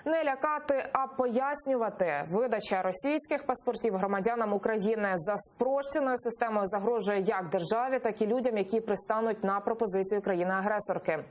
Не лякати, а пояснювати. Видача російських паспортів громадянам України за спрощеною системою загрожує як державі, так і людям, які пристануть на пропозицію країни-агресорки.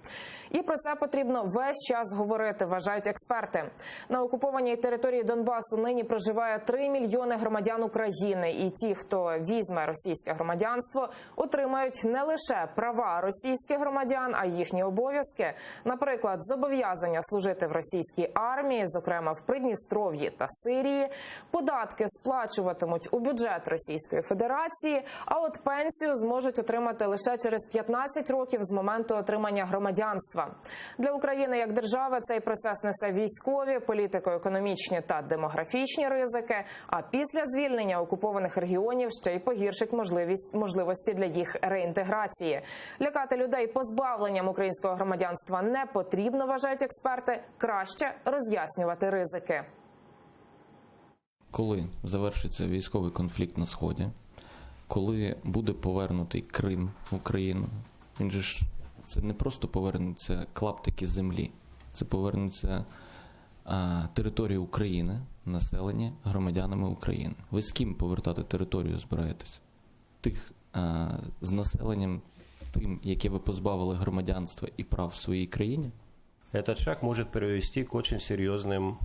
І про це потрібно весь час говорити, вважають експерти. На окупованій території Донбасу нині проживає 3 мільйони громадян України. І ті, хто візьме російське громадянство, отримають не лише права російських громадян, а й їхні обов'язки. Наприклад, зобов'язання служити в російській армії, зокрема в Придністров'ї та Сирії. Податки сплачуватимуть у бюджет Російської Федерації, а от пенсію зможуть отримати лише через 15 років з моменту отримання громадянства. Для України як держави цей процес несе військові, політико-економічні та демографічні ризики, а після звільнення окупованих регіонів ще й погіршить можливості для їх реінтеграції. Лякати людей позбавленням українського громадянства не потрібно, вважають експерти, краще роз'яснювати ризики. Коли завершиться військовий конфлікт на Сході, коли буде повернутий Крим в Україну, він же ж це не просто повернуться клаптики землі, це повернуться території України, населення громадянами України. Ви з ким повертати територію збираєтесь? Тих з населенням, тим, яке ви позбавили громадянства і прав в своїй країні? Этот шаг может привести к очень серьезным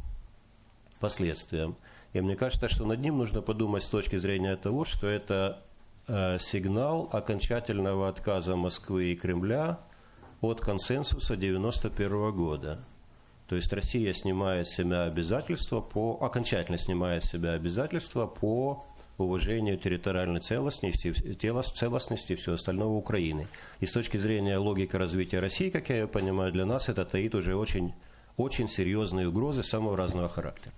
последствиям. И мне кажется, что над ним нужно подумать с точки зрения того, что это сигнал окончательного отказа Москвы и Кремля от консенсуса 1991 года. То есть Россия снимает с себя обязательства окончательно снимает с себя обязательства по уважению территориальной целостности и всего остального Украины. И с точки зрения логики развития России, как я ее понимаю, для нас это таит уже очень серьезные угрозы самого разного характера.